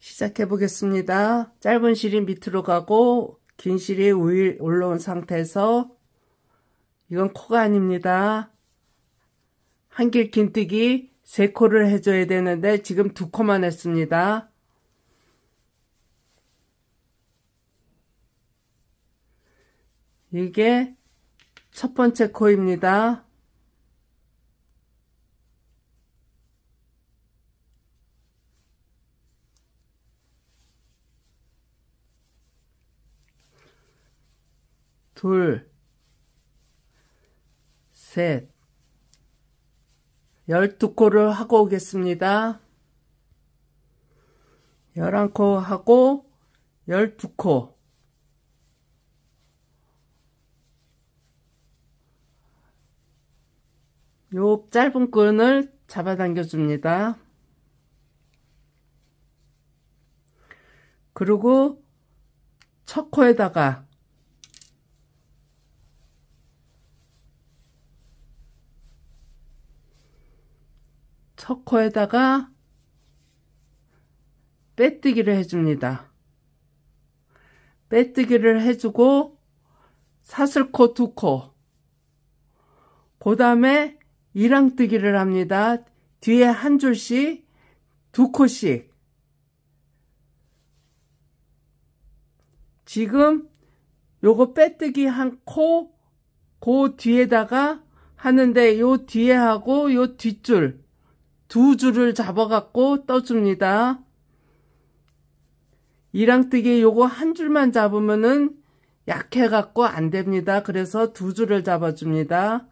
시작해 보겠습니다. 짧은 실이 밑으로 가고 긴 실이 위에 올라온 상태에서 이건 코가 아닙니다. 한길 긴뜨기 3코를 해줘야 되는데 지금 2코만 했습니다. 이게 첫 번째 코입니다. 둘, 셋, 12코를 하고 오겠습니다. 11코 하고 12코. 요 짧은 끈을 잡아당겨 줍니다. 그리고 첫 코에다가 빼뜨기를 해줍니다. 빼뜨기를 해주고 사슬코 2코, 그 다음에 이랑뜨기를 합니다. 뒤에 한 줄씩 2코씩. 지금 요거 빼뜨기 한 코, 그 뒤에다가 하는데 요 뒤에 하고 요 뒷줄 2줄을 잡아갖고 떠줍니다. 이랑뜨기 요거 한 줄만 잡으면은 약해갖고 안 됩니다. 그래서 2줄을 잡아줍니다.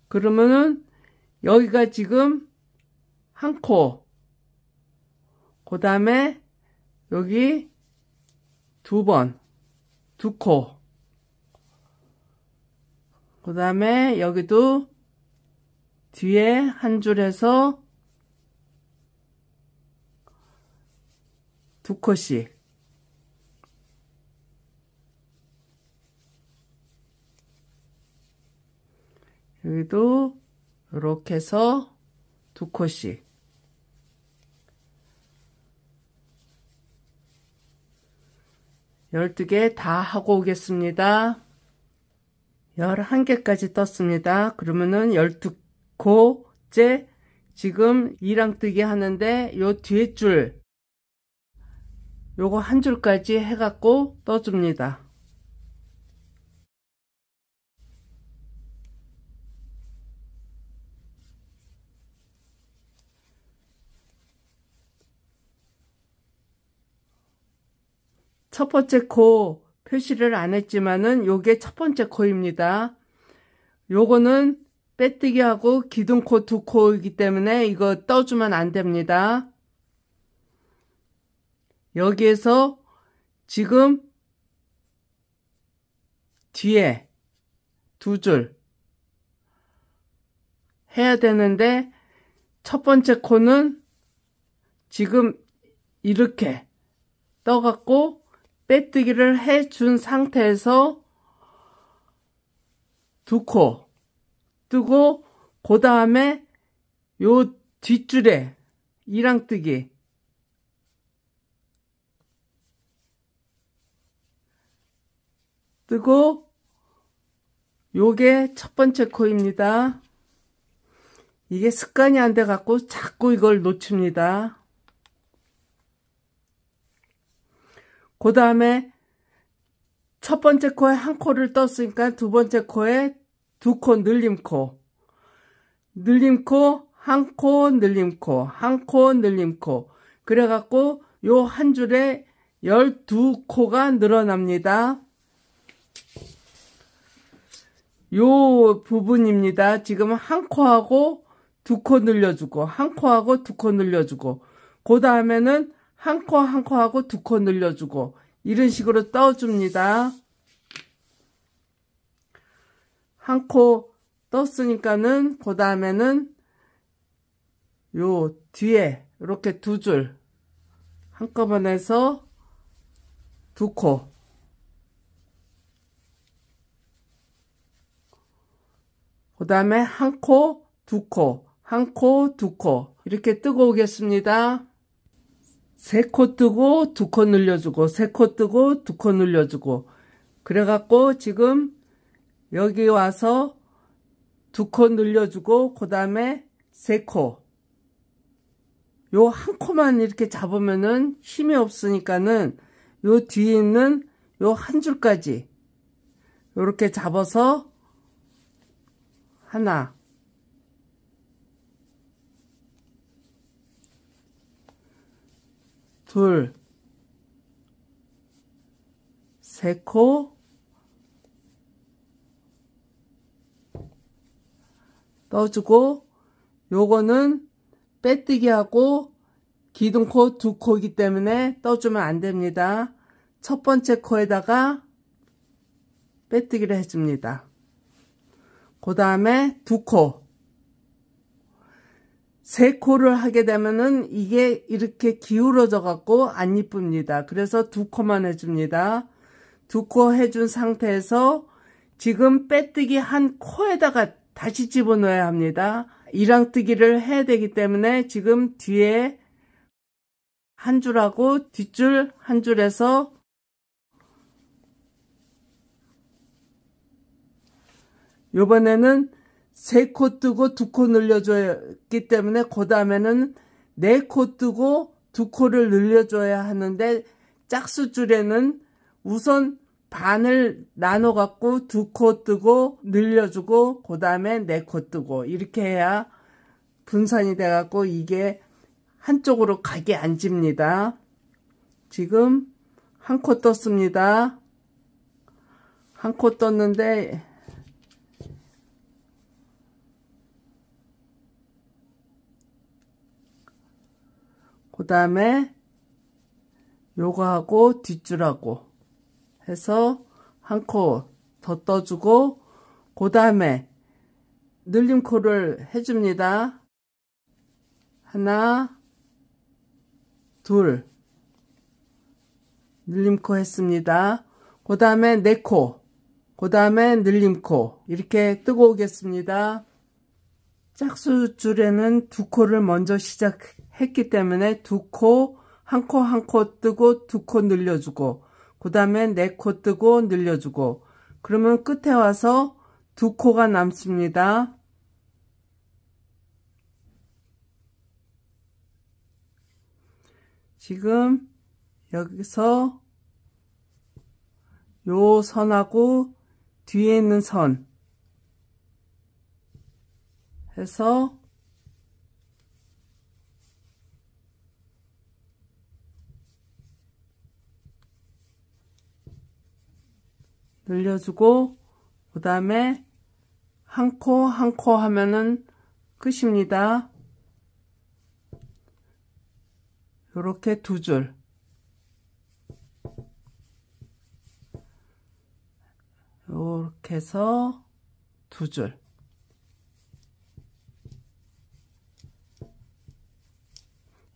그러면은 여기가 지금 한 코, 그 다음에 여기 2번, 2코, 그 다음에 여기도 뒤에 한 줄에서 2코씩. 여기도 이렇게 해서 2코씩. 열두 개 다 하고 오겠습니다. 11개까지 떴습니다. 그러면은 12코째 지금 이랑뜨기 하는데 요 뒤에 줄 요거 한 줄까지 해갖고 떠줍니다. 첫 번째 코 표시를 안 했지만은 요게 첫 번째 코입니다. 요거는 빼뜨기하고 기둥코 2코이기 때문에 이거 떠주면 안 됩니다. 여기에서 지금 뒤에 2줄 해야 되는데 첫 번째 코는 지금 이렇게 떠갖고 빼뜨기를 해준 상태에서 2코 뜨고 그 다음에 요 뒷줄에 이랑뜨기 뜨고 요게 첫 번째 코입니다. 이게 습관이 안 돼 갖고 자꾸 이걸 놓칩니다. 그 다음에 첫 번째 코에 한 코를 떴으니까 두 번째 코에 2코 늘림코, 늘림코, 한 코, 늘림코, 한 코, 늘림코. 그래갖고 요 한 줄에 12코가 늘어납니다. 요 부분입니다. 지금 한 코하고 2코 늘려주고, 한 코하고 2코 늘려주고, 그 다음에는 한 코 한 코하고 2코 늘려주고, 이런 식으로 떠줍니다. 한 코 떴으니까는 그 다음에는 요 뒤에 이렇게 2줄 한꺼번에 해서 2코, 그 다음에 한 코, 2코, 한 코, 두 코 이렇게 뜨고 오겠습니다. 세 코 뜨고 두 코 늘려주고 세 코 뜨고 두 코 늘려주고 그래갖고 지금 여기 와서 두 코 늘려주고 그 다음에 세 코 요 한 코만 이렇게 잡으면은 힘이 없으니까는 요 뒤에 있는 요 한 줄까지 요렇게 잡아서 하나 둘 세 코 떠주고 요거는 빼뜨기 하고 기둥코 두 코이기 때문에 떠주면 안 됩니다. 첫 번째 코에다가 빼뜨기를 해줍니다. 그 다음에 두 코. 세 코를 하게 되면은 이게 이렇게 기울어져 갖고 안 이쁩니다. 그래서 두 코만 해줍니다. 두 코 해준 상태에서 지금 빼뜨기 한 코에다가 다시 집어넣어야 합니다. 이랑뜨기를 해야 되기 때문에 지금 뒤에 한 줄하고 뒷줄 한 줄에서 요번에는 세 코 뜨고 두 코 늘려줬기 때문에 그 다음에는 네 코 뜨고 두 코를 늘려줘야 하는데 짝수줄에는 우선 반을 나눠 갖고 두 코 뜨고 늘려주고 그 다음에 네 코 뜨고 이렇게 해야 분산이 돼 갖고 이게 한쪽으로 가게 안 집니다. 지금 한 코 떴습니다. 한 코 떴는데 그 다음에 요거 하고 뒷줄하고 해서 한 코 더 떠주고 그 다음에 늘림코를 해줍니다. 하나 둘 늘림코 했습니다. 그 다음에 네 코 그 다음에 늘림코 이렇게 뜨고 오겠습니다. 짝수줄에는 두 코를 먼저 시작했기 때문에 두 코, 한 코 한 코 뜨고 두 코 늘려주고 그 다음에 네 코 뜨고 늘려주고 그러면 끝에 와서 두 코가 남습니다. 지금 여기서 요 선하고 뒤에 있는 선 해서 늘려주고 그 다음에 한 코 한 코 하면은 끝입니다. 요렇게 두 줄 요렇게 해서 두 줄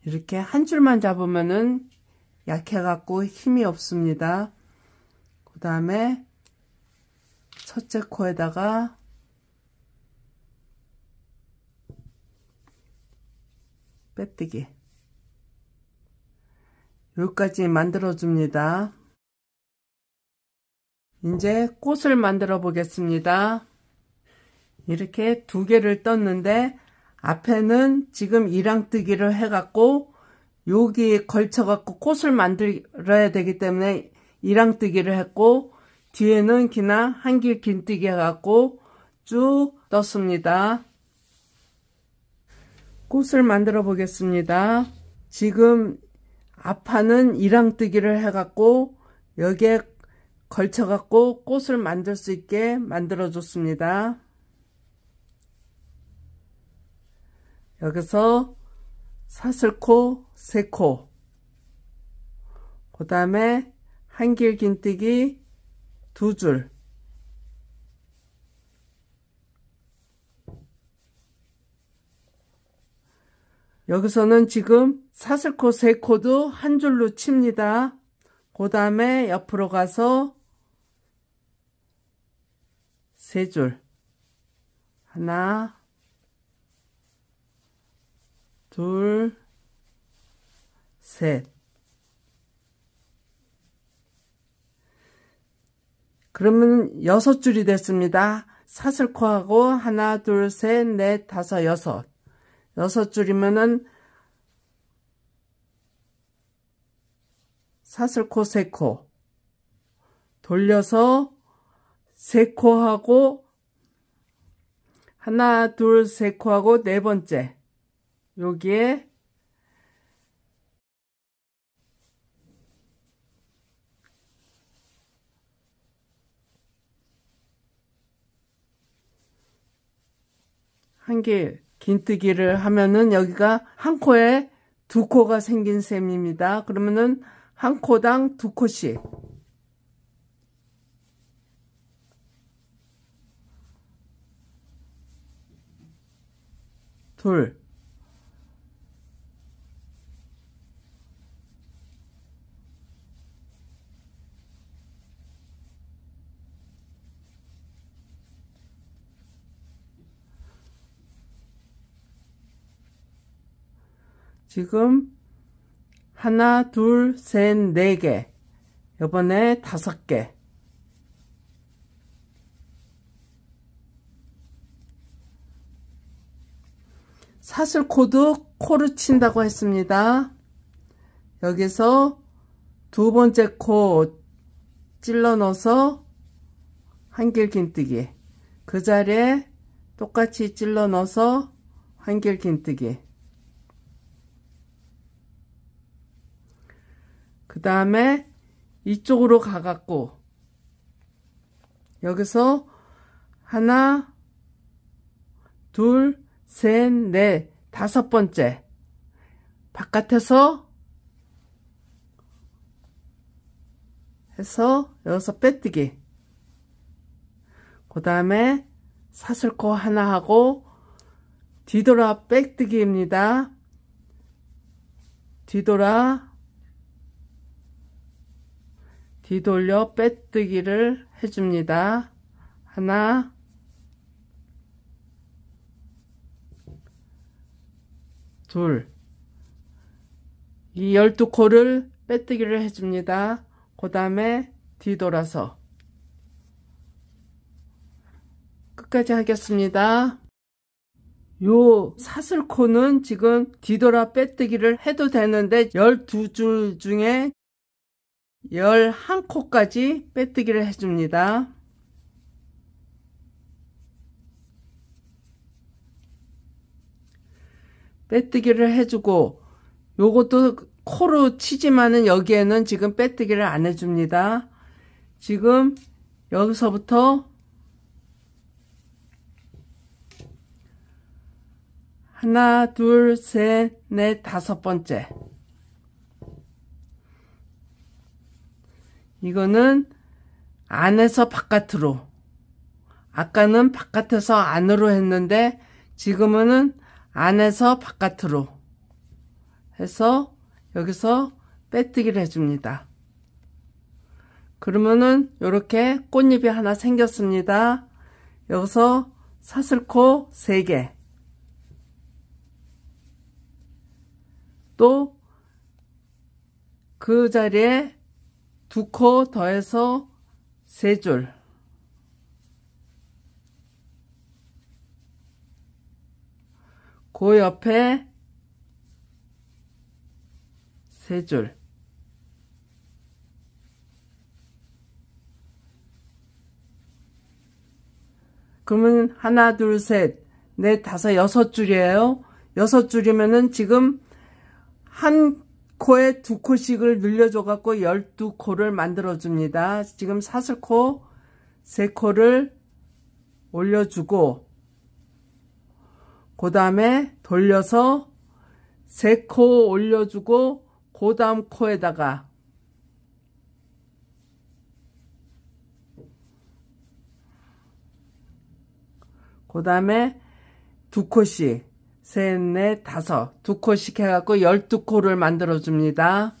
이렇게 한 줄만 잡으면은 약해 갖고 힘이 없습니다. 그 다음에 첫째 코에다가 빼뜨기 여기까지 만들어 줍니다. 이제 꽃을 만들어 보겠습니다. 이렇게 두 개를 떴는데 앞에는 지금 이랑뜨기를 해 갖고 여기에 걸쳐 갖고 꽃을 만들어야 되기 때문에 이랑뜨기를 했고 뒤에는 그냥 한길 긴뜨기 해 갖고 쭉 떴습니다. 꽃을 만들어 보겠습니다. 지금 앞판은 이랑뜨기를 해 갖고 여기에 걸쳐 갖고 꽃을 만들 수 있게 만들어 줬습니다. 여기서 사슬코 3코 그 다음에 한길 긴뜨기 2줄 여기서는 지금 사슬코 3코도 한 줄로 칩니다. 그 다음에 옆으로 가서 3줄 하나 둘, 셋. 그러면 6줄이 됐습니다. 사슬코하고 하나, 둘, 셋, 넷, 다섯, 여섯. 6줄이면은 사슬코 3코. 돌려서 3코하고 하나, 둘, 3코하고 네 번째. 여기에 한 개 긴뜨기를 하면은 여기가 한 코에 2코가 생긴 셈입니다. 그러면은 한 코당 2코씩. 둘. 지금 하나, 둘, 셋, 4개. 이번에 5개. 사슬코도 코를 친다고 했습니다. 여기서 두 번째 코 찔러 넣어서 한길 긴뜨기. 그 자리에 똑같이 찔러 넣어서 한길 긴뜨기. 그 다음에 이쪽으로 가갖고 여기서 하나, 둘, 셋, 넷, 5번째 바깥에서 해서 여기서 빼뜨기. 그 다음에 사슬코 하나 하고 뒤돌아 빼뜨기입니다. 뒤돌려 빼뜨기를 해줍니다. 하나, 둘. 이 12코를 빼뜨기를 해줍니다. 그 다음에 뒤돌아서 끝까지 하겠습니다. 요 사슬코는 지금 뒤돌아 빼뜨기를 해도 되는데 12줄 중에 11코까지 빼뜨기를 해줍니다. 빼뜨기를 해주고 요것도 코로 치지만은 여기에는 지금 빼뜨기를 안 해줍니다. 지금 여기서부터 하나, 둘, 셋, 넷, 5번째. 이거는 안에서 바깥으로. 아까는 바깥에서 안으로 했는데 지금은 안에서 바깥으로 해서 여기서 빼뜨기를 해줍니다. 그러면은 이렇게 꽃잎이 하나 생겼습니다. 여기서 사슬코 3개. 또 그 자리에 2코 더해서 3줄. 그 옆에 3줄. 그러면 하나, 둘, 셋, 넷, 다섯, 6줄이에요. 6줄이면은 지금 한 코에 2코씩을 늘려줘갖고 12코를 만들어줍니다. 지금 사슬코 3코를 올려주고, 그 다음에 돌려서 3코 올려주고, 그 다음 코에다가 그 다음에 2코씩 셋, 넷, 5, 2코씩 해갖고 12코를 만들어줍니다.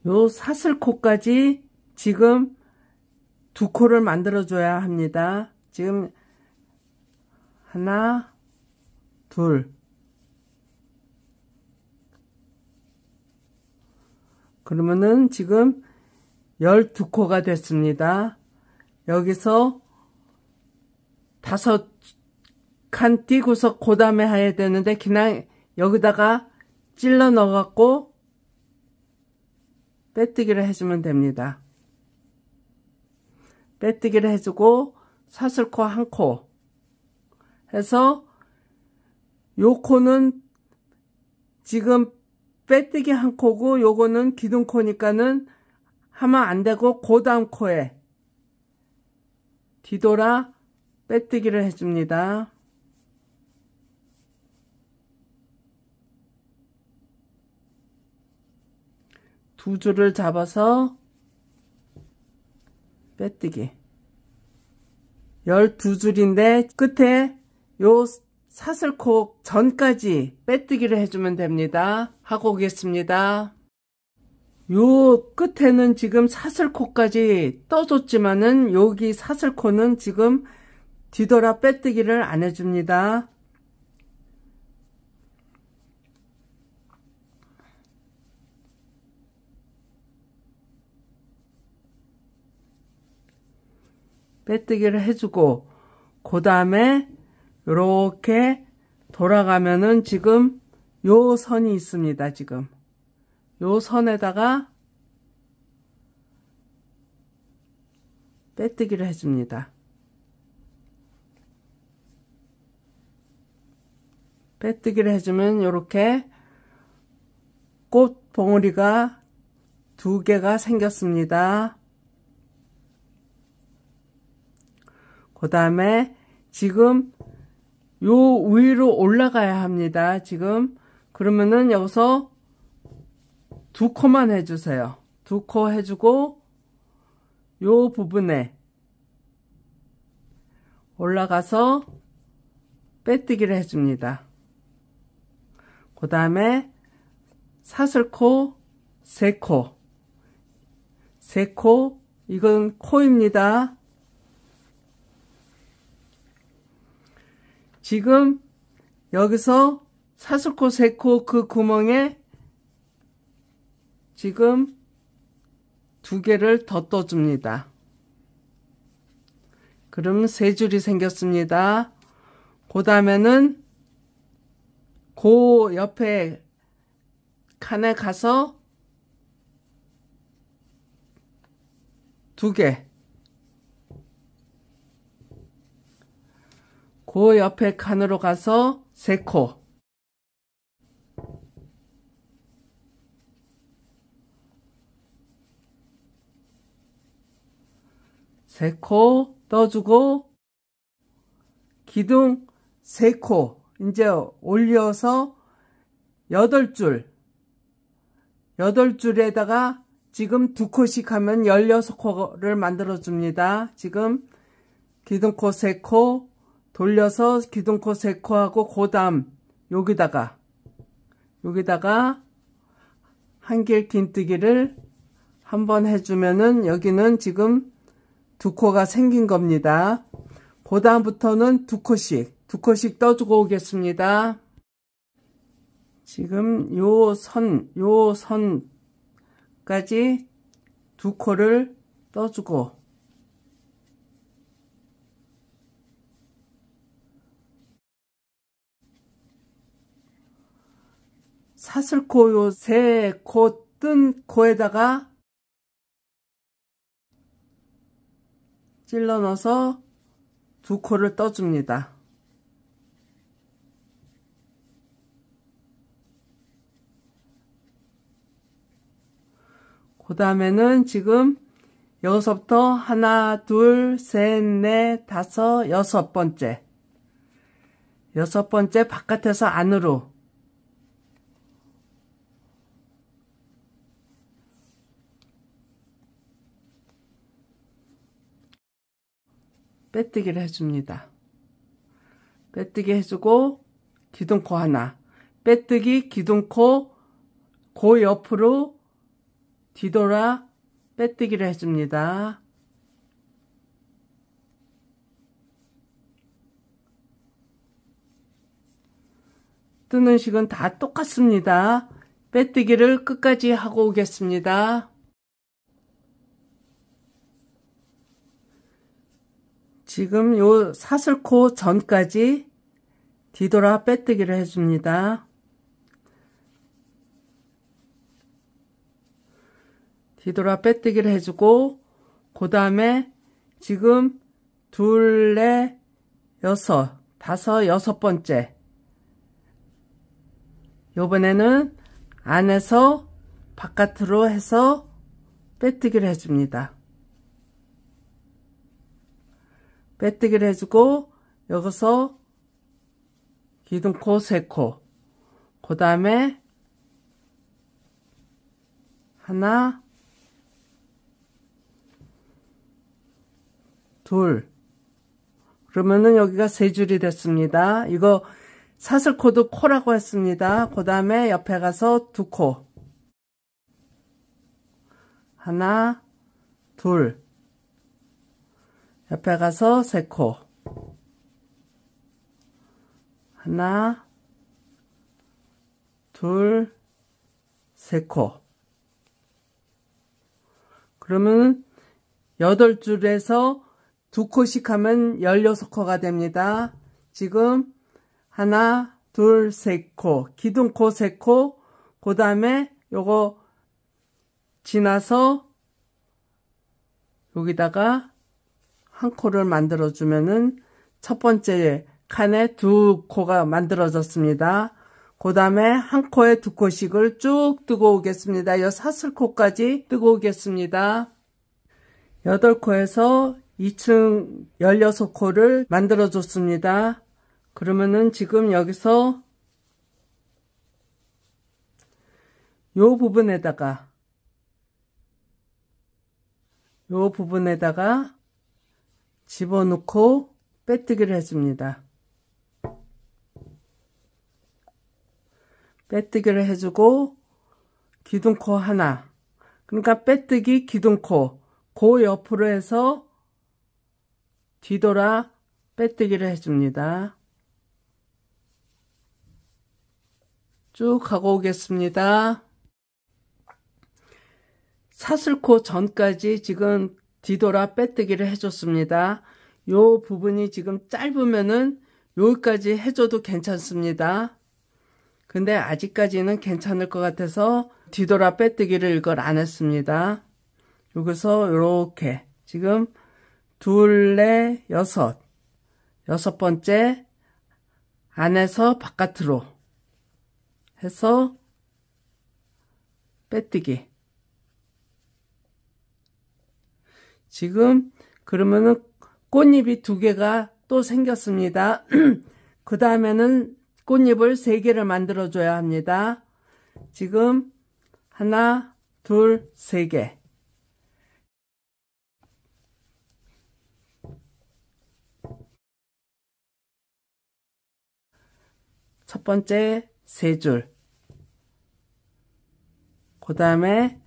요 사슬코까지 지금 2코를 만들어줘야 합니다. 지금 하나, 둘. 그러면은 지금 12코가 됐습니다. 여기서 5칸 띄고서 그 다음에 해야 되는데 그냥 여기다가 찔러 넣어갖고 빼뜨기를 해주면 됩니다. 빼뜨기를 해주고 사슬코 1코 해서 요 코는 지금 빼뜨기 1코고 요거는 기둥코니까는 하면 안 되고 그 다음 코에 뒤돌아 빼뜨기를 해줍니다. 두 줄을 잡아서 빼뜨기 12줄인데 끝에 요 사슬코 전까지 빼뜨기를 해주면 됩니다. 하고 오겠습니다. 요 끝에는 지금 사슬코까지 떠줬지만은 여기 사슬코는 지금 뒤돌아 빼뜨기를 안 해줍니다. 빼뜨기를 해주고 그 다음에 이렇게 돌아가면은 지금 요 선이 있습니다. 지금 요 선에다가 빼뜨기를 해줍니다. 빼뜨기를 해주면 이렇게 꽃 봉우리가 2개가 생겼습니다. 그 다음에 지금 요 위로 올라가야 합니다. 지금 그러면은 여기서 2코만 해주세요. 2코 해주고 요 부분에 올라가서 빼뜨기를 해줍니다. 그 다음에 사슬코 3코 3코 이건 코입니다. 지금 여기서 사슬코 3코 그 구멍에 지금 2개를 더 떠줍니다. 그럼 3줄이 생겼습니다. 그 다음에는 그 옆에 칸에 가서 2개 그 옆에 칸으로 가서 3코 3코 떠주고 기둥 3코 이제 올려서 8줄 8줄에다가 지금 2코씩 하면 16코를 만들어 줍니다. 지금 기둥코 3코 돌려서 기둥코 3코 하고 그 다음 여기다가 한길 긴뜨기를 한번 해주면은 여기는 지금 2코가 생긴 겁니다. 그 다음부터는 2코씩 떠주고 오겠습니다. 지금 요 선까지 2코를 떠주고 사슬코 요 3코 뜬 코에다가 찔러 넣어서 2코를 떠줍니다. 그 다음에는 지금 여기서부터 하나, 둘, 셋, 넷, 다섯, 6번째. 6번째 바깥에서 안으로 빼뜨기를 해줍니다. 빼뜨기 해주고 기둥코 하나, 빼뜨기 기둥코 그 옆으로 뒤돌아 빼뜨기를 해줍니다. 뜨는 식은 다 똑같습니다. 빼뜨기를 끝까지 하고 오겠습니다. 지금 요 사슬코 전까지 뒤돌아 빼뜨기를 해줍니다. 뒤돌아 빼뜨기를 해주고 그 다음에 지금 둘, 넷, 여섯, 다섯, 여섯 번째 요번에는 안에서 바깥으로 해서 빼뜨기를 해줍니다. 빼뜨기를 해주고 여기서 기둥코 3코 그 다음에 하나 둘 그러면은 여기가 3줄이 됐습니다. 이거 사슬코도 코라고 했습니다. 그 다음에 옆에 가서 2코 하나 둘 옆에 가서 3코 하나 둘 3코 그러면 8줄에서 2코씩 하면 16코가 됩니다. 지금 하나 둘 3코 기둥코 3코 그 다음에 요거 지나서 여기다가 한 코를 만들어 주면은 첫 번째 칸에 2코가 만들어졌습니다. 그 다음에 한 코에 2코씩을 쭉 뜨고 오겠습니다. 이 사슬코까지 뜨고 오겠습니다. 8코에서 2층 16코를 만들어 줬습니다. 그러면은 지금 여기서 요 부분에다가 집어넣고 빼뜨기를 해줍니다. 빼뜨기를 해주고 기둥코 하나 그러니까 빼뜨기 기둥코 그 옆으로 해서 뒤돌아 빼뜨기를 해줍니다. 쭉 하고 오겠습니다. 사슬코 전까지 지금 뒤돌아 빼뜨기를 해줬습니다. 요 부분이 지금 짧으면은 여기까지 해줘도 괜찮습니다. 근데 아직까지는 괜찮을 것 같아서 뒤돌아 빼뜨기를 이걸 안 했습니다. 여기서 이렇게 지금 둘, 넷, 여섯 번째 안에서 바깥으로 해서 빼뜨기 지금 그러면은 꽃잎이 2개가 또 생겼습니다. 그 다음에는 꽃잎을 3개를 만들어 줘야 합니다. 지금 하나, 둘, 3개 첫 번째 3줄 그 다음에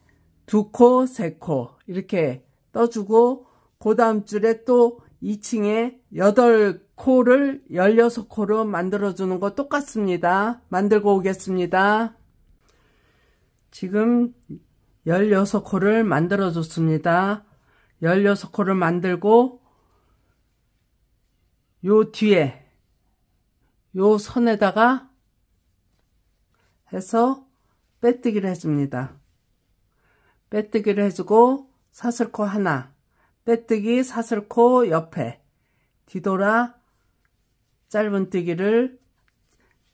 2코, 3코 이렇게 떠주고 그 다음 줄에 또 2층에 8코를 16코로 만들어주는 거 똑같습니다. 만들고 오겠습니다. 지금 16코를 만들어줬습니다. 16코를 만들고 요 뒤에 요 선에다가 해서 빼뜨기를 해줍니다. 빼뜨기를 해주고 사슬코 하나 빼뜨기 사슬코 옆에 뒤돌아 짧은뜨기를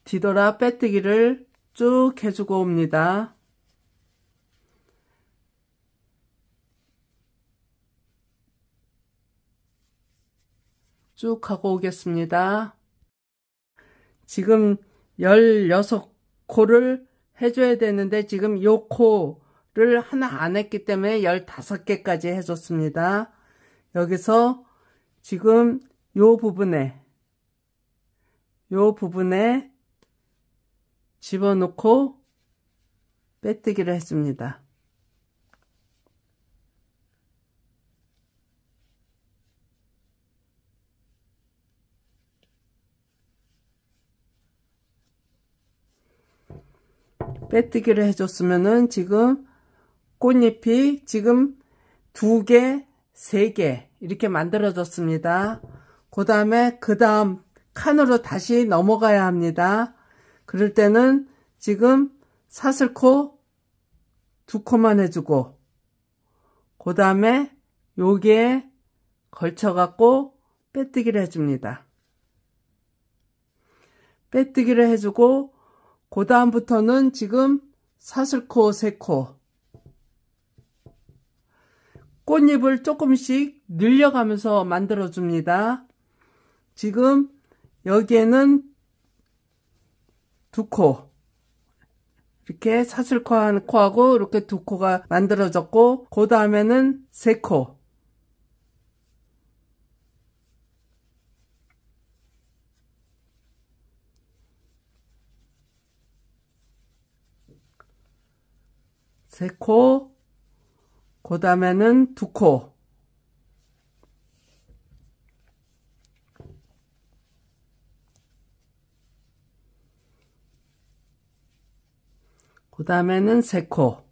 뒤돌아 빼뜨기를 쭉 해주고 옵니다. 쭉 하고 오겠습니다. 지금 16코를 해줘야 되는데 지금 요 코를 하나 안 했기 때문에 15개까지 해줬습니다. 여기서 지금 요 부분에 집어넣고 빼뜨기를 했습니다. 빼뜨기를 해줬으면은 지금 꽃잎이 지금 2개, 3개 이렇게 만들어졌습니다. 그 다음에 그 다음 칸으로 다시 넘어가야 합니다. 그럴 때는 지금 사슬코 2코만 해주고 그 다음에 여기에 걸쳐 갖고 빼뜨기를 해줍니다. 빼뜨기를 해주고 그 다음부터는 지금 사슬코 3코 꽃잎을 조금씩 늘려가면서 만들어 줍니다. 지금 여기에는 2코 이렇게 사슬코 한 코하고 이렇게 2코가 만들어졌고 그 다음에는 3코 그 다음에는 2코 그 다음에는 3코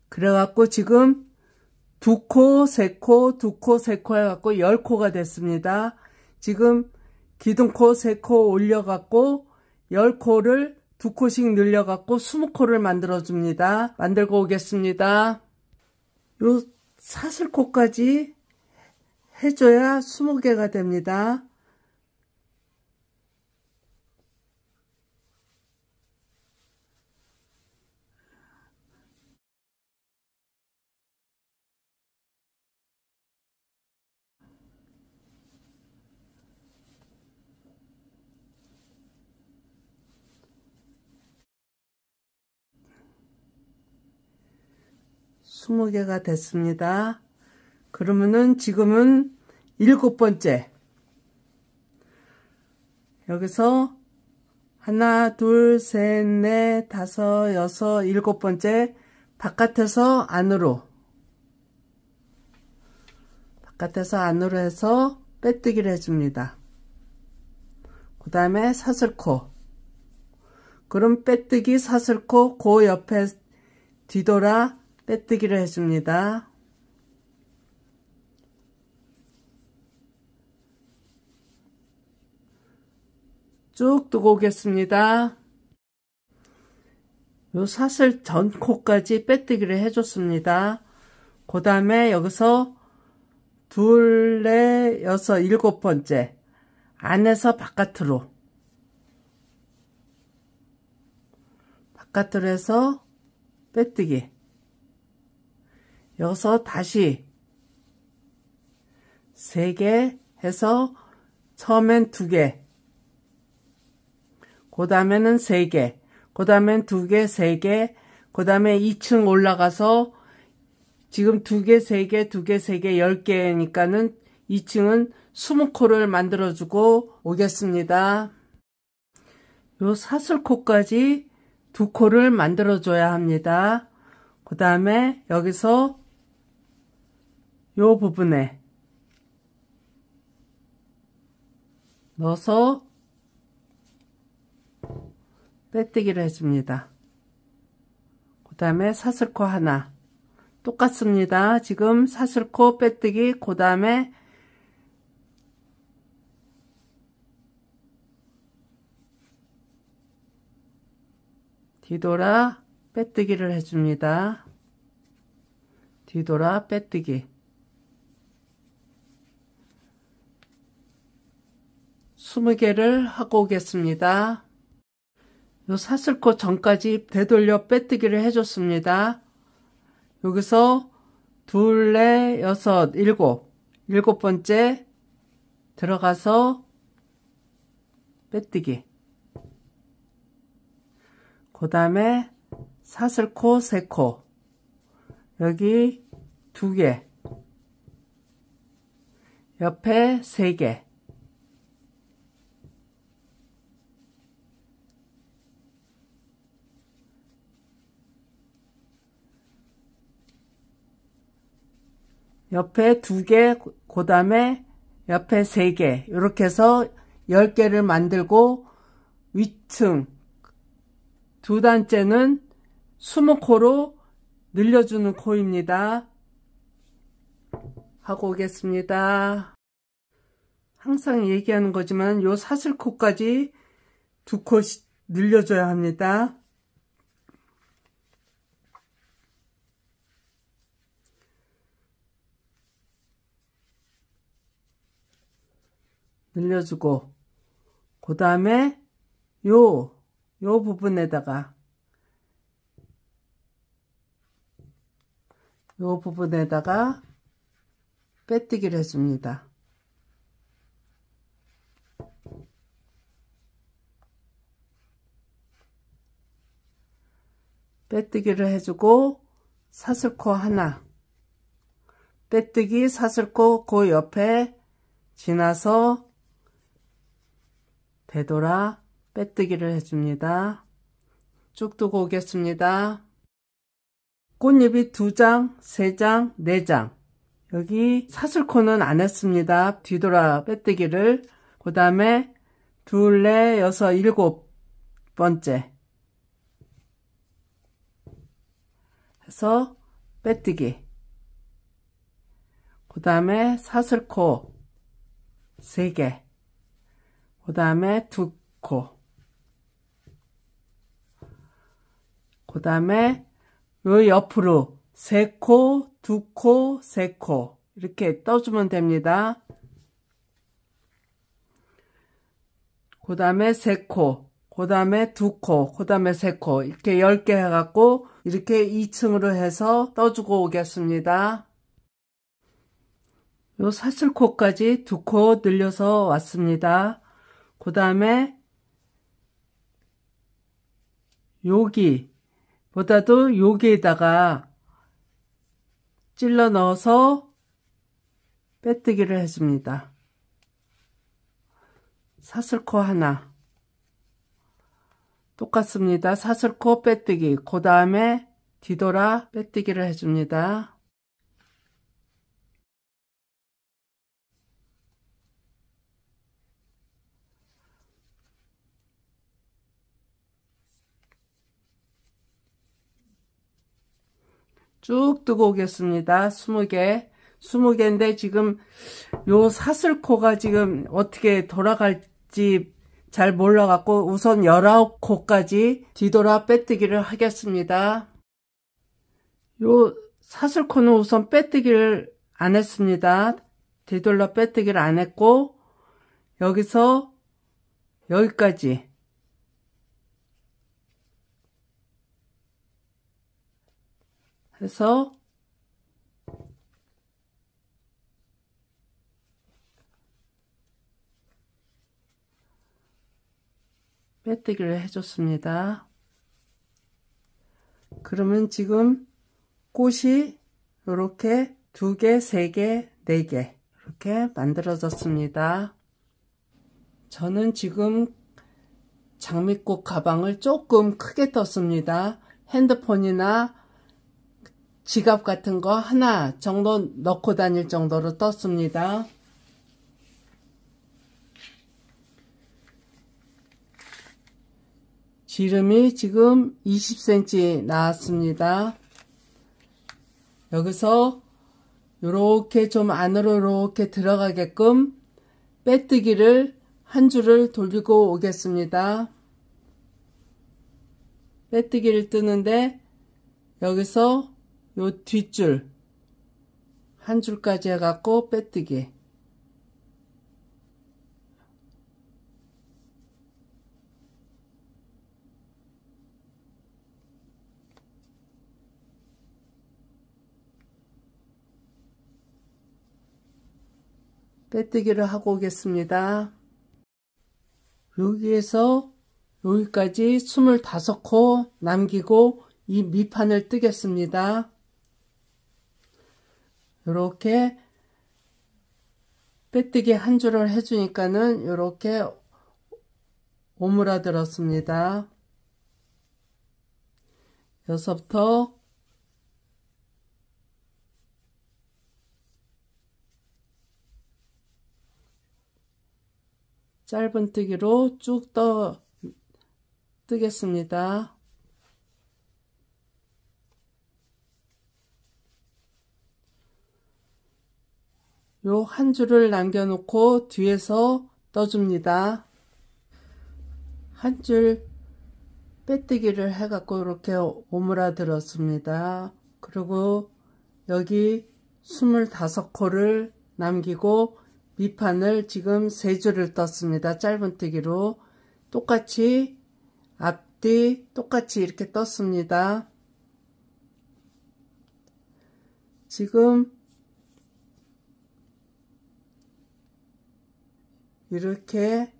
그래갖고 지금 2코, 3코, 2코, 3코 해갖고 10코가 됐습니다. 지금 기둥코 3코 올려갖고 10코를 2코씩 늘려갖고 20코를 만들어줍니다. 만들고 오겠습니다. 요 사슬코까지 해줘야 20개가 됩니다. 스무 개가 됐습니다. 그러면은 지금은 7번째. 여기서 하나, 둘, 셋, 넷, 다섯, 여섯, 7번째 바깥에서 안으로 해서 빼뜨기를 해줍니다. 그 다음에 사슬코 그럼 빼뜨기 사슬코 그 옆에 뒤돌아 빼뜨기를 해줍니다. 쭉 두고 오겠습니다. 요 사슬 전 코까지 빼뜨기를 해줬습니다. 그 다음에 여기서 둘, 넷, 여섯, 7번째 안에서 바깥으로 해서 빼뜨기 여기서 다시 3개 해서 처음엔 2개 그 다음에는 3개 그 다음엔 2개 3개 그 다음에 2층 올라가서 지금 2개 3개 2개 3개 10개니까는 2층은 20코를 만들어 주고 오겠습니다. 요 사슬코까지 2코를 만들어 줘야 합니다. 그 다음에 여기서 요 부분에 넣어서 빼뜨기를 해줍니다. 그 다음에 사슬코 하나 똑같습니다. 지금 사슬코 빼뜨기 그 다음에 뒤돌아 빼뜨기를 해줍니다. 뒤돌아 빼뜨기 20개를 하고 오겠습니다. 요 사슬코 전까지 되돌려 빼뜨기를 해줬습니다. 여기서 둘, 넷, 여섯, 7번째 들어가서 빼뜨기 그 다음에 사슬코 3코 여기 2개 옆에 3개 옆에 2개, 그 다음에 옆에 3개, 이렇게 해서 10개를 만들고 위층 2단째는 20코로 늘려주는 코입니다. 하고 오겠습니다. 항상 얘기하는 거지만 요 사슬코까지 2코 늘려줘야 합니다. 늘려주고 그 다음에 요 부분에다가 빼뜨기를 해줍니다. 빼뜨기를 해주고 사슬코 하나, 빼뜨기 사슬코 그 옆에 지나서 되돌아 빼뜨기를 해줍니다. 쭉 두고 오겠습니다. 꽃잎이 2장, 3장, 4장. 여기 사슬코는 안 했습니다. 뒤돌아 빼뜨기를. 그 다음에 2, 4, 6, 7번째 해서 빼뜨기. 그 다음에 사슬코 3개. 그 다음에 2코. 그 다음에 요 옆으로 3코, 2코, 3코 이렇게 떠주면 됩니다. 그 다음에 3코, 그 다음에 2코, 그 다음에 3코 이렇게 10개 해갖고 이렇게 2층으로 해서 떠주고 오겠습니다. 요 사슬코까지 2코 늘려서 왔습니다. 그 다음에 여기보다도 여기에다가 찔러 넣어서 빼뜨기를 해줍니다. 사슬코 하나 똑같습니다. 사슬코 빼뜨기, 그 다음에 뒤돌아 빼뜨기를 해줍니다. 쭉 뜨고 오겠습니다. 20개인데 지금 요 사슬코가 지금 어떻게 돌아갈지 잘 몰라갖고 우선 19코까지 뒤돌아 빼뜨기를 하겠습니다. 요 사슬코는 우선 빼뜨기를 안 했습니다. 뒤돌아 빼뜨기를 안 했고 여기서 여기까지 해서 빼뜨기를 해줬습니다. 그러면 지금 꽃이 이렇게 2개, 3개, 4개 이렇게 만들어졌습니다. 저는 지금 장미꽃 가방을 조금 크게 떴습니다. 핸드폰이나 지갑 같은 거 하나 정도 넣고 다닐 정도로 떴습니다. 지름이 지금 20cm 나왔습니다. 여기서 이렇게 좀 안으로 이렇게 들어가게끔 빼뜨기를 한 줄을 돌리고 오겠습니다. 빼뜨기를 뜨는데 여기서 요 뒷줄 한 줄까지 해갖고 빼뜨기. 빼뜨기를 하고 오겠습니다. 여기에서 여기까지 25코 남기고 이 밑판을 뜨겠습니다. 이렇게 빼뜨기 한 줄을 해주니까는 이렇게 오므라들었습니다. 여기서부터 짧은뜨기로 쭉 뜨겠습니다. 요 한 줄을 남겨놓고 뒤에서 떠줍니다. 한 줄 빼뜨기를 해갖고 이렇게 오므라들었습니다. 그리고 여기 25코를 남기고 밑판을 지금 3줄을 떴습니다. 짧은뜨기로 똑같이 앞뒤 똑같이 이렇게 떴습니다. 지금 이렇게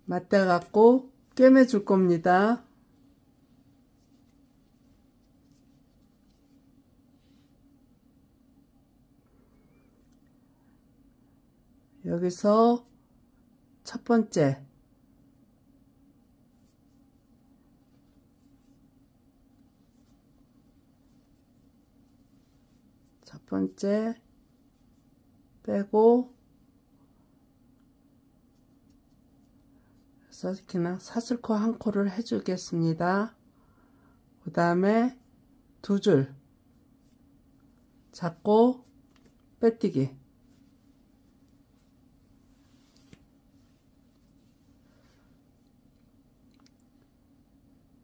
맞대 갖고 꿰매 줄 겁니다. 여기서 첫 번째 빼고 그래서 사슬코 한 코를 해주겠습니다. 그 다음에 2줄 잡고 빼뜨기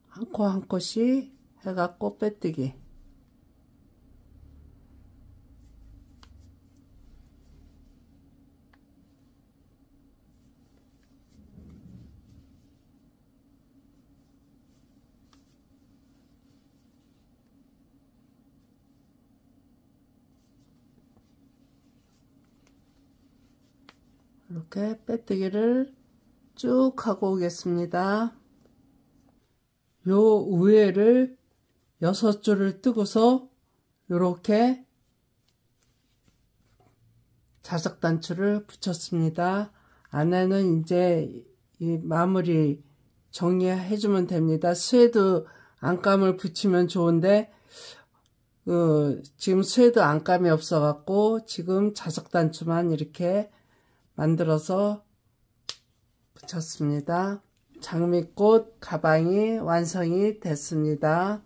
한 코 한 코씩 해갖고 빼뜨기 이렇게 빼뜨기를 쭉 하고 오겠습니다. 요 위에를 6줄을 뜨고서 이렇게 자석 단추를 붙였습니다. 안에는 이제 이 마무리 정리해 주면 됩니다. 스웨드 안감을 붙이면 좋은데 지금 스웨드 안감이 없어 갖고 지금 자석 단추만 이렇게 만들어서 붙였습니다. 장미꽃 가방이 완성이 됐습니다.